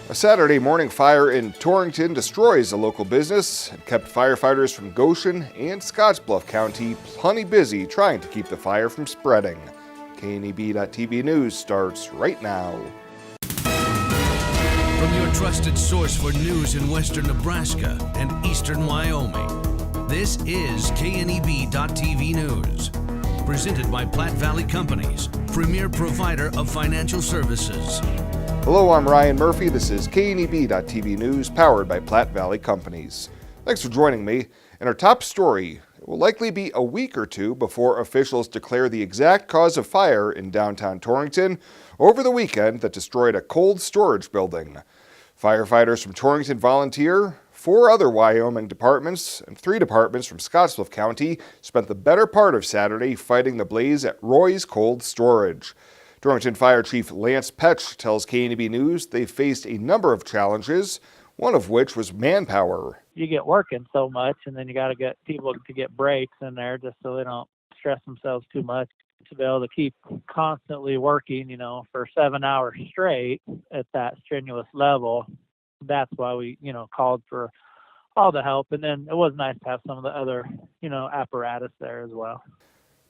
A Saturday morning fire in Torrington destroys a local business and kept firefighters from Goshen and Scottsbluff County plenty busy trying to keep the fire from spreading. KNEB.TV News starts right now. From your trusted source for news in western Nebraska and eastern Wyoming, this is KNEB.TV News. Presented by Platte Valley Companies, premier provider of financial services. Hello, I'm Ryan Murphy. This is KNEB.TV News, powered by Platte Valley Companies. Thanks for joining me. In our top story, it will likely be a week or two before officials declare the exact cause of fire in downtown Torrington over the weekend that destroyed a cold storage building. Firefighters from Torrington volunteer, 4 other Wyoming departments, and 3 departments from Scottsbluff County spent the better part of Saturday fighting the blaze at Roy's Cold Storage. Torrington Fire Chief Lance Petch tells KNEB News they faced a number of challenges, one of which was manpower. You get working so much, and then you got to get people to get breaks in there just so they don't stress themselves too much. To be able to keep constantly working, for 7 hours straight at that strenuous level, that's why we, called for all the help. And then it was nice to have some of the other, apparatus there as well.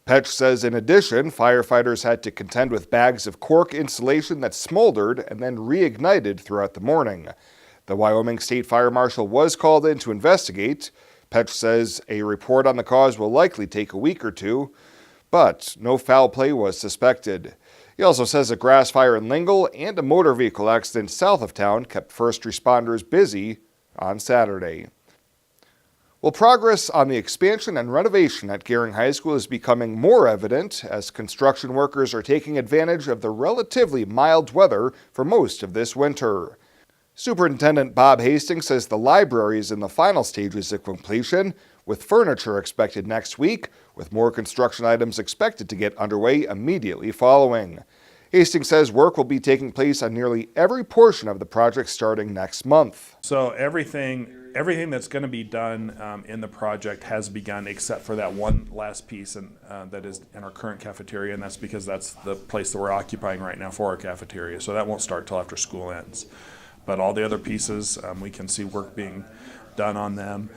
Petch says in addition, firefighters had to contend with bags of cork insulation that smoldered and then reignited throughout the morning. The Wyoming State Fire Marshal was called in to investigate. Petch says a report on the cause will likely take a week or two, but no foul play was suspected. He also says a grass fire in Lingle and a motor vehicle accident south of town kept first responders busy on Saturday. Well, progress on the expansion and renovation at Gering High School is becoming more evident as construction workers are taking advantage of the relatively mild weather for most of this winter. Superintendent Bob Hastings says the library is in the final stages of completion, with furniture expected next week, with more construction items expected to get underway immediately following. Hastings says work will be taking place on nearly every portion of the project starting next month. So everything that's going to be done in the project has begun, except for that one last piece that is in our current cafeteria, and that's because that's the place that we're occupying right now for our cafeteria. So that won't start till after school ends. But all the other pieces, we can see work being done on them,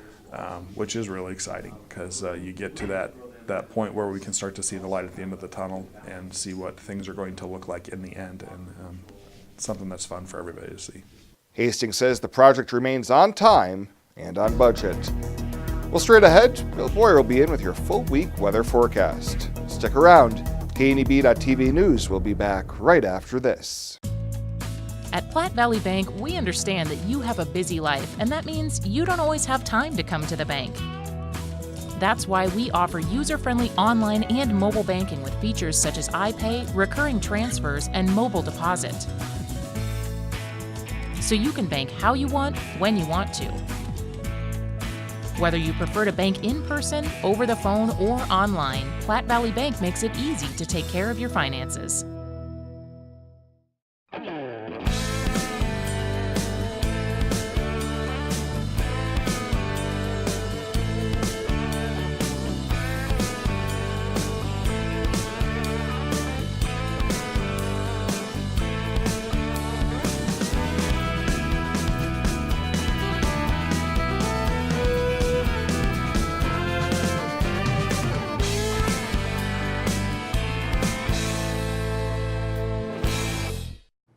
which is really exciting because you get to that point where we can start to see the light at the end of the tunnel and see what things are going to look like in the end, and something that's fun for everybody to see. Hastings says the project remains on time and on budget. Well, straight ahead, Bill Boyer will be in with your full week weather forecast. Stick around. KNEB.TV News will be back right after this. At Platte Valley Bank, we understand that you have a busy life, and that means you don't always have time to come to the bank. That's why we offer user-friendly online and mobile banking with features such as iPay, recurring transfers, and mobile deposit. So you can bank how you want, when you want to. Whether you prefer to bank in person, over the phone, or online, Platte Valley Bank makes it easy to take care of your finances.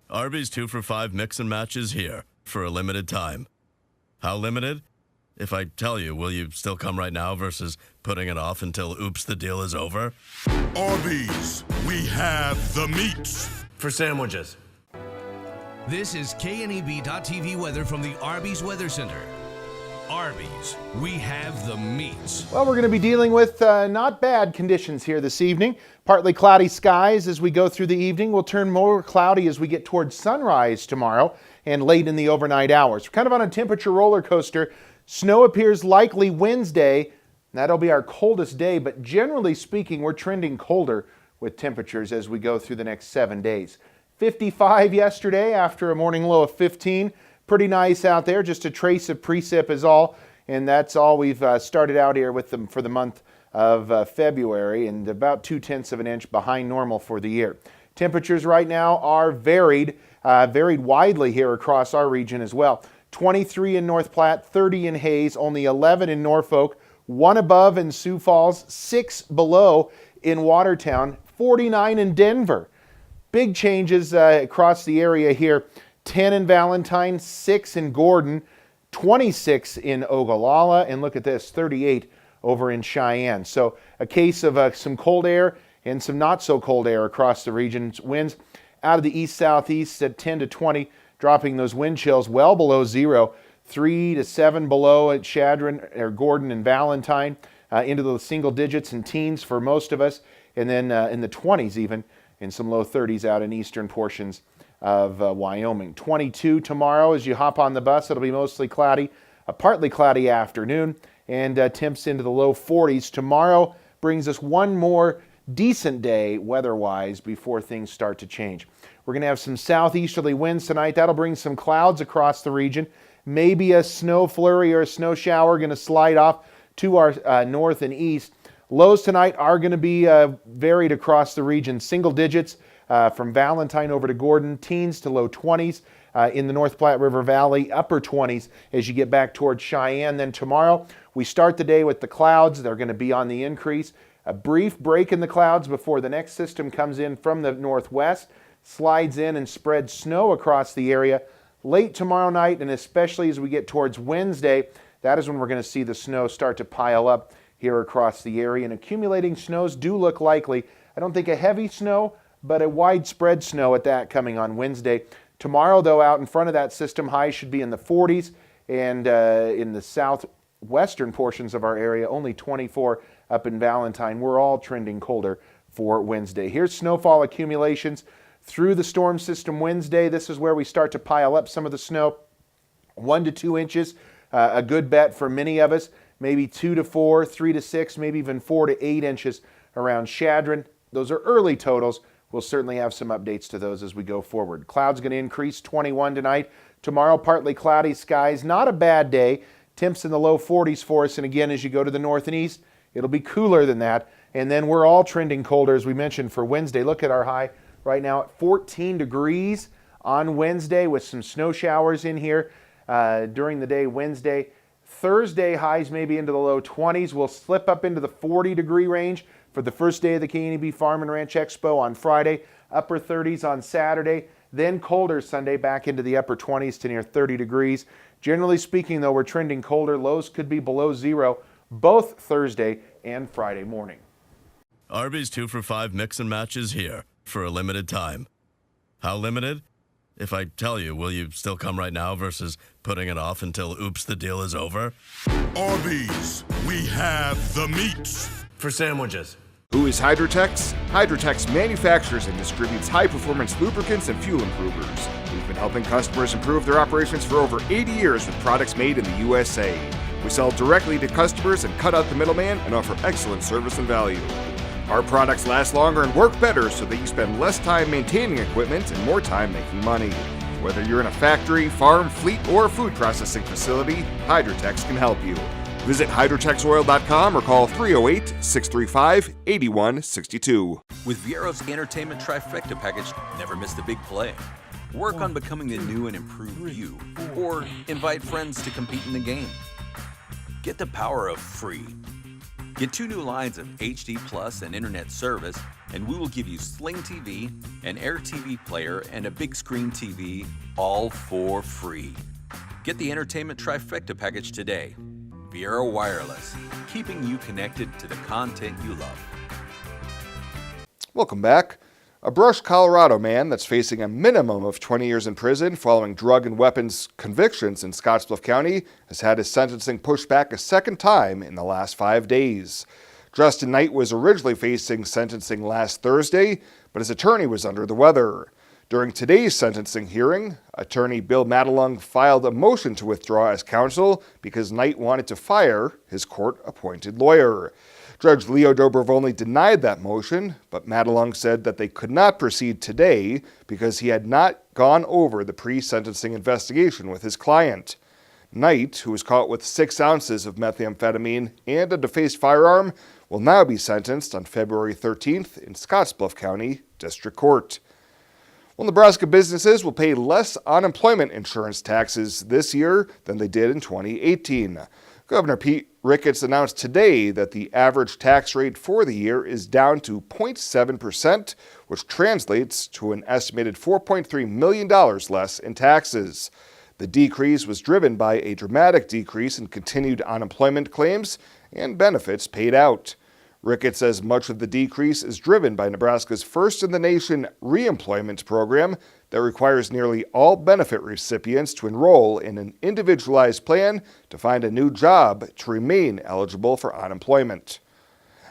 Arby's 2 for $5 mix and match is here for a limited time. How limited? If I tell you, will you still come right now versus putting it off until oops, the deal is over? Arby's, we have the meats. For sandwiches. This is KNEB.TV weather from the Arby's Weather Center. Arby's, we have the meats. Well, we're going to be dealing with not bad conditions here this evening. Partly cloudy skies as we go through the evening. We'll turn more cloudy as we get towards sunrise tomorrow and late in the overnight hours. We're kind of on a temperature roller coaster. Snow appears likely Wednesday. That'll be our coldest day, but generally speaking, we're trending colder with temperatures as we go through the next 7 days. 55 yesterday after a morning low of 15. Pretty nice out there, just a trace of precip is all, and that's all we've started out here with them for the month of February, and about 0.2 of an inch behind normal for the year. Temperatures right now are varied. varied widely here across our region as well. 23 in North Platte, 30 in Hayes, only 11 in Norfolk, 1 above in Sioux Falls, 6 below in Watertown, 49 in Denver. Big changes across the area here. 10 in Valentine, 6 in Gordon, 26 in Ogallala, and look at this, 38 over in Cheyenne. So a case of some cold air and some not so cold air across the region. Winds out of the east-southeast at 10 to 20, dropping those wind chills well below zero. 3 to 7 below at Chadron, or Gordon and Valentine, into the single digits and teens for most of us, and then in the 20s even, and some low 30s out in eastern portions of Wyoming. 22 tomorrow as you hop on the bus. It'll be mostly cloudy, a partly cloudy afternoon, and temps into the low 40s. Tomorrow brings us one more decent day weather-wise before things start to change. We're going to have some southeasterly winds tonight. That'll bring some clouds across the region. Maybe a snow flurry or a snow shower going to slide off to our north and east. Lows tonight are going to be varied across the region. Single digits from Valentine over to Gordon, teens to low 20s in the North Platte River Valley, upper 20s as you get back towards Cheyenne. Then tomorrow we start the day with the clouds. They're going to be on the increase. A brief break in the clouds before the next system comes in from the northwest, slides in and spreads snow across the area. Late tomorrow night, and especially as we get towards Wednesday, that is when we're going to see the snow start to pile up here across the area. And accumulating snows do look likely. I don't think a heavy snow, but a widespread snow at that coming on Wednesday. Tomorrow, though, out in front of that system, highs should be in the 40s, and in the southwestern portions of our area, only 24 up in Valentine. We're all trending colder for Wednesday. Here's snowfall accumulations through the storm system Wednesday. This is where we start to pile up some of the snow. 1 to 2 inches, a good bet for many of us. Maybe 2 to 4, 3 to 6, maybe even 4 to 8 inches around Chadron. Those are early totals. We'll certainly have some updates to those as we go forward. Clouds going to increase, 21 tonight. Tomorrow, partly cloudy skies. Not a bad day. Temps in the low 40s for us. And again, as you go to the north and east, it'll be cooler than that. And then we're all trending colder, as we mentioned, for Wednesday. Look at our high right now at 14 degrees on Wednesday with some snow showers in here during the day Wednesday. Thursday, highs maybe into the low 20s. We'll slip up into the 40-degree range for the first day of the KNEB Farm and Ranch Expo on Friday. Upper 30s on Saturday. Then colder Sunday, back into the upper 20s to near 30 degrees. Generally speaking, though, we're trending colder. Lows could be below zero both Thursday and Friday morning. Arby's 2 for $5 mix and match is here for a limited time. How limited? If I tell you, will you still come right now versus putting it off until oops, the deal is over? Arby's, we have the meats. For sandwiches. Who is Hydrotex? Hydrotex manufactures and distributes high-performance lubricants and fuel improvers. We've been helping customers improve their operations for over 80 years with products made in the USA. We sell directly to customers and cut out the middleman and offer excellent service and value. Our products last longer and work better so that you spend less time maintaining equipment and more time making money. Whether you're in a factory, farm, fleet, or food processing facility, Hydrotex can help you. Visit hydrotexoil.com or call 308-635-8162. With Viero's entertainment trifecta package, never miss the big play. Work on becoming the new and improved you, or invite friends to compete in the game. Get the power of free. Get 2 new lines of HD Plus and internet service, and we will give you Sling TV, an Air TV player, and a big screen TV, all for free. Get the entertainment trifecta package today. Viero Wireless, keeping you connected to the content you love. Welcome back. A Brush, Colorado man that's facing a minimum of 20 years in prison following drug and weapons convictions in Scottsbluff County has had his sentencing pushed back a second time in the last 5 days. Justin Knight was originally facing sentencing last Thursday, but his attorney was under the weather. During today's sentencing hearing, attorney Bill Madelung filed a motion to withdraw as counsel because Knight wanted to fire his court-appointed lawyer. Judge Leo Dobrovony denied that motion, but Madelung said that they could not proceed today because he had not gone over the pre-sentencing investigation with his client. Knight, who was caught with 6 ounces of methamphetamine and a defaced firearm, will now be sentenced on February 13th in Scottsbluff County District Court. Well, Nebraska businesses will pay less unemployment insurance taxes this year than they did in 2018. Governor Pete Ricketts announced today that the average tax rate for the year is down to 0.7%, which translates to an estimated $4.3 million less in taxes. The decrease was driven by a dramatic decrease in continued unemployment claims and benefits paid out. Ricketts says much of the decrease is driven by Nebraska's first-in-the-nation reemployment program that requires nearly all benefit recipients to enroll in an individualized plan to find a new job to remain eligible for unemployment.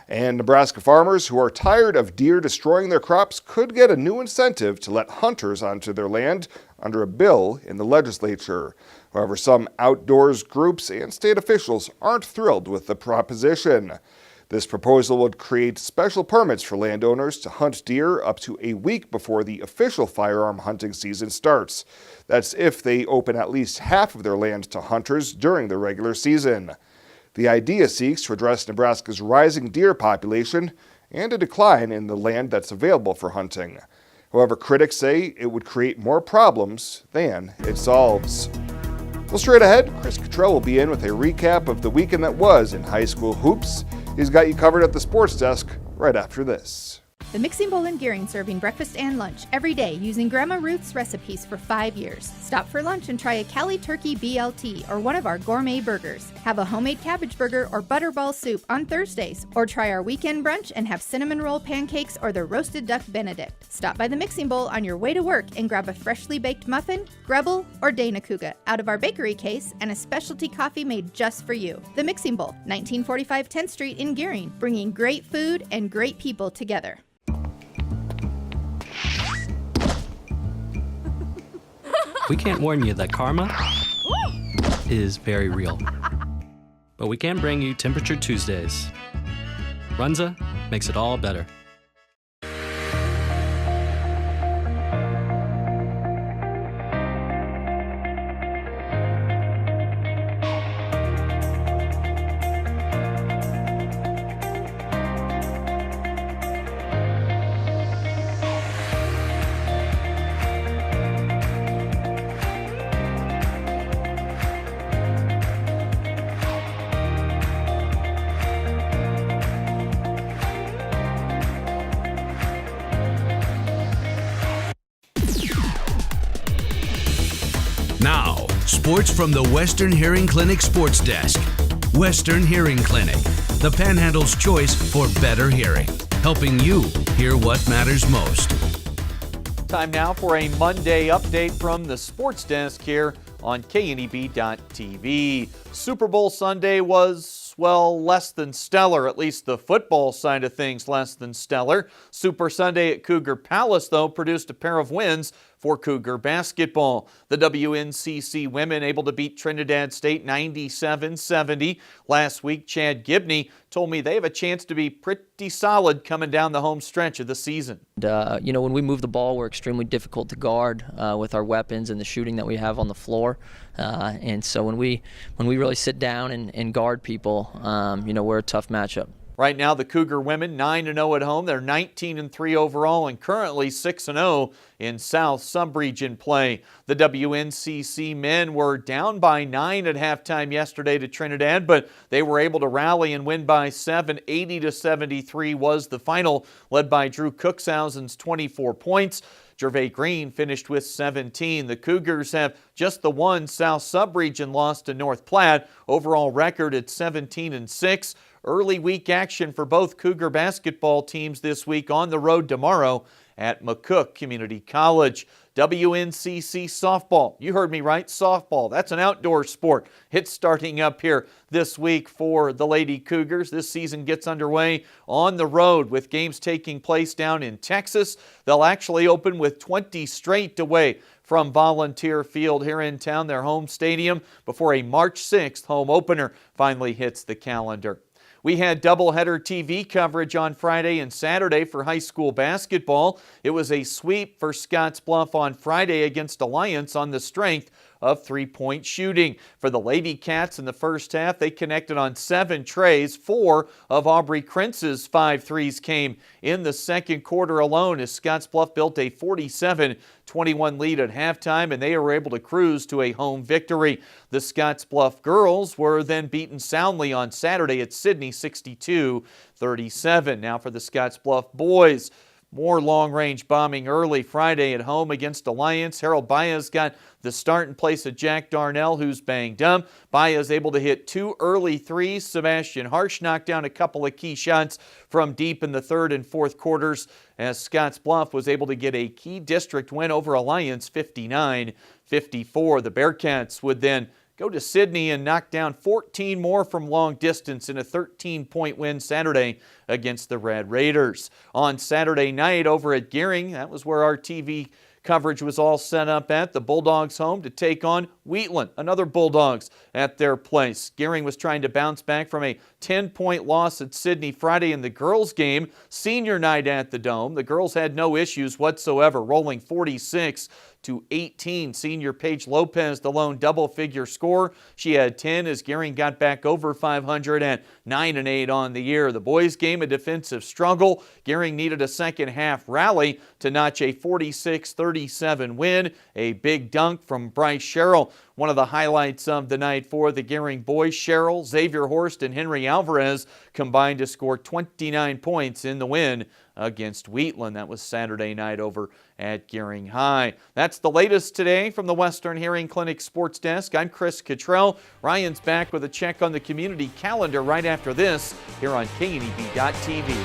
And Nebraska farmers who are tired of deer destroying their crops could get a new incentive to let hunters onto their land under a bill in the legislature. However, some outdoors groups and state officials aren't thrilled with the proposition. This proposal would create special permits for landowners to hunt deer up to a week before the official firearm hunting season starts. That's if they open at least half of their land to hunters during the regular season. The idea seeks to address Nebraska's rising deer population and a decline in the land that's available for hunting. However, critics say it would create more problems than it solves. Well, straight ahead, Chris Cottrell will be in with a recap of the weekend that was in high school hoops. He's got you covered at the sports desk right after this. The Mixing Bowl in Gering, serving breakfast and lunch every day using Grandma Ruth's recipes for 5 years. Stop for lunch and try a Cali Turkey BLT or one of our gourmet burgers. Have a homemade cabbage burger or butterball soup on Thursdays. Or try our weekend brunch and have cinnamon roll pancakes or the roasted duck Benedict. Stop by the Mixing Bowl on your way to work and grab a freshly baked muffin, Grebel, or Dana Kuga out of our bakery case and a specialty coffee made just for you. The Mixing Bowl, 1945 10th Street in Gering, bringing great food and great people together. We can't warn you that karma is very real. But we can bring you Temperature Tuesdays. Runza makes it all better. Now, sports from the Western Hearing Clinic Sports Desk. Western Hearing Clinic, the Panhandle's choice for better hearing, helping you hear what matters most. Time now for a Monday update from the Sports Desk here on KNEB.TV. Super Bowl Sunday was, well, less than stellar, at least the football side of things less than stellar. Super Sunday at Cougar Palace, though, produced a pair of wins for Cougar basketball. The WNCC women able to beat Trinidad State 97-70. Last week, Chad Gibney told me they have a chance to be pretty solid coming down the home stretch of the season. When we move the ball, we're extremely difficult to guard with our weapons and the shooting that we have on the floor. And so when we really sit down and guard people, we're a tough matchup. Right now, the Cougar women 9-0 at home. They're 19-3 overall and currently 6-0 in South Sub-Region play. The WNCC men were down by 9 at halftime yesterday to Trinidad, but they were able to rally and win by 7. 80-73 was the final, led by Drew Cookshausen's 24 points. Gervais Green finished with 17. The Cougars have just the one South Sub-Region loss to North Platte. Overall record at 17-6. Early week action for both Cougar basketball teams this week on the road tomorrow at McCook Community College. WNCC softball. You heard me right, softball. That's an outdoor sport. It's starting up here this week for the Lady Cougars. This season gets underway on the road with games taking place down in Texas. They'll actually open with 20 straight away from Volunteer Field here in town, their home stadium, before a March 6th home opener finally hits the calendar. We had doubleheader TV coverage on Friday and Saturday for high school basketball. It was a sweep for Scottsbluff on Friday against Alliance on the strength of three-point shooting. For the Lady Cats in the first half, they connected on 7 trays. 4 of Aubrey Krintz's 5 threes came in the second quarter alone as Scottsbluff built a 47-21 lead at halftime, and they were able to cruise to a home victory. The Scottsbluff girls were then beaten soundly on Saturday at Sidney 62-37. Now for the Scottsbluff boys. More long-range bombing early Friday at home against Alliance. Harold Baez got the start in place of Jack Darnell, who's banged up. Baez able to hit 2 early threes. Sebastian Harsh knocked down a couple of key shots from deep in the third and fourth quarters as Scottsbluff was able to get a key district win over Alliance 59-54. The Bearcats would then go to Sidney and knock down 14 more from long distance in a 13-point win Saturday against the Red Raiders. On Saturday night over at Gering, that was where our TV coverage was all set up at. The Bulldogs home to take on Wheatland, another Bulldogs at their place. Gering was trying to bounce back from a 10-point loss at Sidney Friday in the girls' game. Senior night at the Dome. The girls had no issues whatsoever, rolling 46-18. Senior Paige Lopez, the lone double-figure scorer. She had 10 as Gering got back over 500 at 9-8 on the year. The boys' game, a defensive struggle. Gering needed a second-half rally to notch a 46-37 win. A big dunk from Bryce Sherrill. One of the highlights of the night for the Gering boys. Sherrill, Xavier Horst, and Henry Alvarez combined to score 29 points in the win against Wheatland. That was Saturday night over at Gering High. That's the latest today from the Western Hearing Clinic Sports Desk. I'm Chris Cottrell. Ryan's back with a check on the community calendar right after this here on KNEB.TV.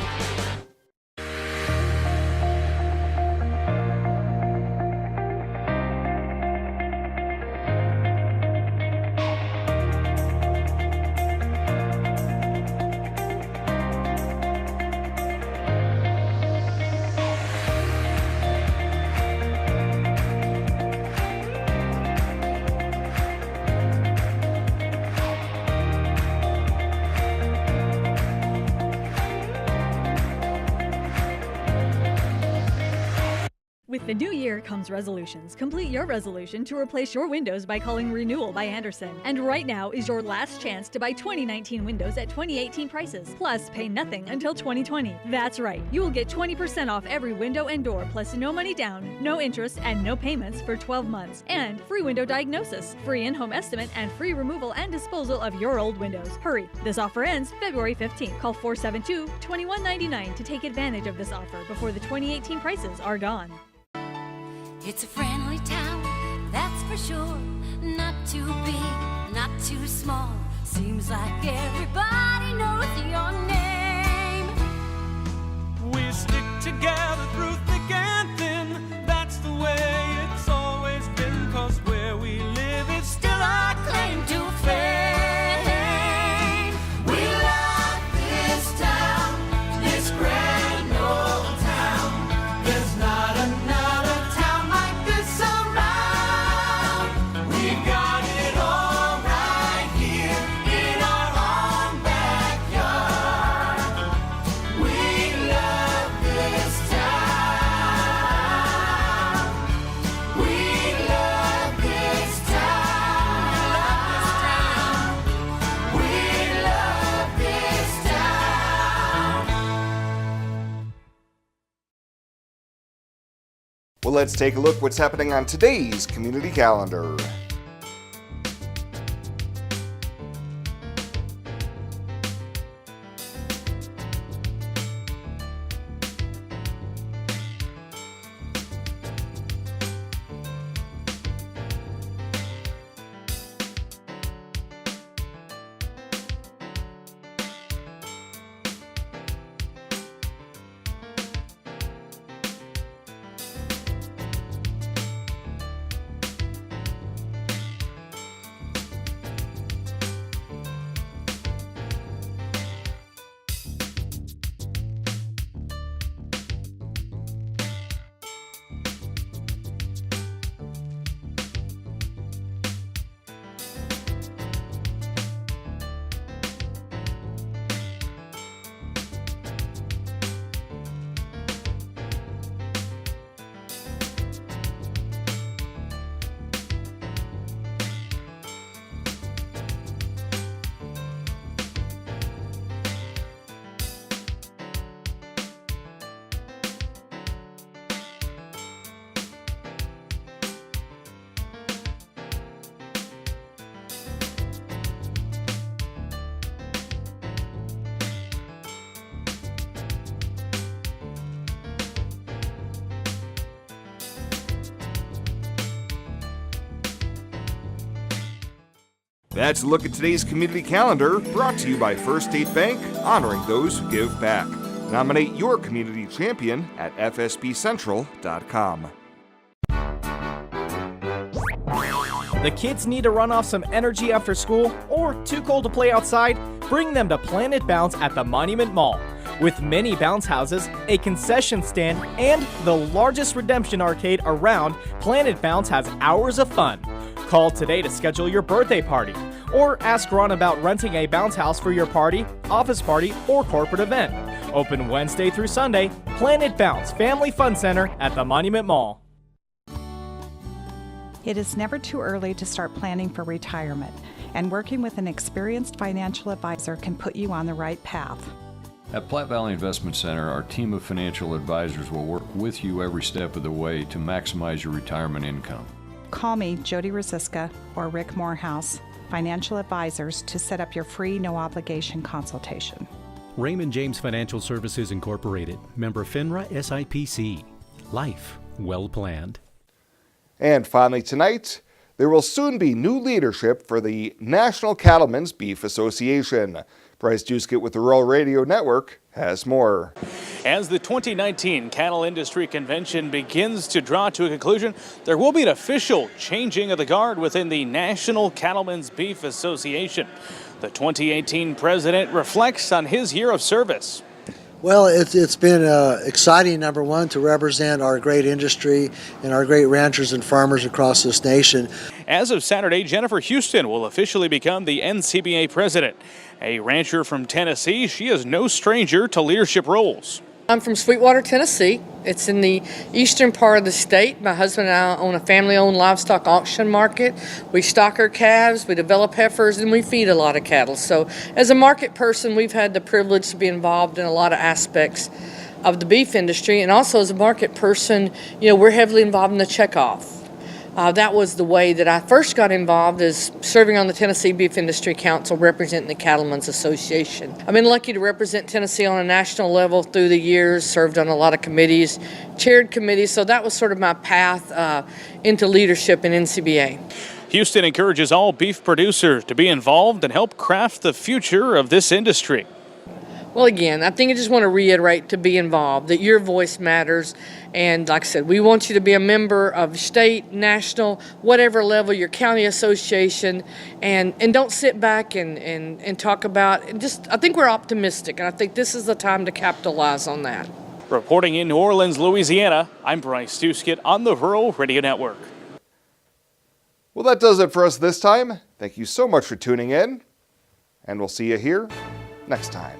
With the new year comes resolutions. Complete your resolution to replace your windows by calling Renewal by Andersen. And right now is your last chance to buy 2019 windows at 2018 prices. Plus, pay nothing until 2020. That's right. You will get 20% off every window and door, plus no money down, no interest, and no payments for 12 months. And free window diagnosis, free in-home estimate, and free removal and disposal of your old windows. Hurry. This offer ends February 15th. Call 472-2199 to take advantage of this offer before the 2018 prices are gone. It's a friendly town, that's for sure. Not too big, not too small. Seems like everybody knows your name. We stick together through thick and thin. That's the way it's always been. 'Cause where we live, it's still our claim to fame. We love this town, this grand old town. There's not another Well, let's take a look what's happening on today's community calendar. That's a look at today's community calendar, brought to you by First State Bank, honoring those who give back. Nominate your community champion at fsbcentral.com. The kids need to run off some energy after school or too cold to play outside? Bring them to Planet Bounce at the Monument Mall. With many bounce houses, a concession stand, and the largest redemption arcade around, Planet Bounce has hours of fun. Call today to schedule your birthday party, or ask Ron about renting a bounce house for your party, office party, or corporate event. Open Wednesday through Sunday, Planet Bounce Family Fun Center at the Monument Mall. It is never too early to start planning for retirement, and working with an experienced financial advisor can put you on the right path. At Platte Valley Investment Center, our team of financial advisors will work with you every step of the way to maximize your retirement income. Call me, Jody Rosiska, or Rick Morehouse, financial advisors, to set up your free, no-obligation consultation. Raymond James Financial Services Incorporated, member FINRA SIPC. Life well planned. And finally tonight, there will soon be new leadership for the National Cattlemen's Beef Association. Bryce Duskett with the Rural Radio Network has more. As the 2019 Cattle Industry Convention begins to draw to a conclusion, there will be an official changing of the guard within the National Cattlemen's Beef Association. The 2018 president reflects on his year of service. Well, it's been exciting, number one, to represent our great industry and our great ranchers and farmers across this nation. As of Saturday, Jennifer Houston will officially become the NCBA president. A rancher from Tennessee, she is no stranger to leadership roles. I'm from Sweetwater, Tennessee. It's in the eastern part of the state. My husband and I own a family-owned livestock auction market. We stock our calves, we develop heifers, and we feed a lot of cattle. So as a market person, we've had the privilege to be involved in a lot of aspects of the beef industry. And also as a market person, you know, we're heavily involved in the checkoff. That was the way that I first got involved, is serving on the Tennessee Beef Industry Council, representing the Cattlemen's Association. I've been lucky to represent Tennessee on a national level through the years, served on a lot of committees, chaired committees, so that was sort of my path into leadership in NCBA. Houston encourages all beef producers to be involved and help craft the future of this industry. Well, again, I think I just want to reiterate to be involved, that your voice matters. And like I said, we want you to be a member of state, national, whatever level, your county association, and don't sit back and talk about, I think we're optimistic, and I think this is the time to capitalize on that. Reporting in New Orleans, Louisiana, I'm Bryce Duskett on the Rural Radio Network. Well, that does it for us this time. Thank you so much for tuning in, and we'll see you here next time.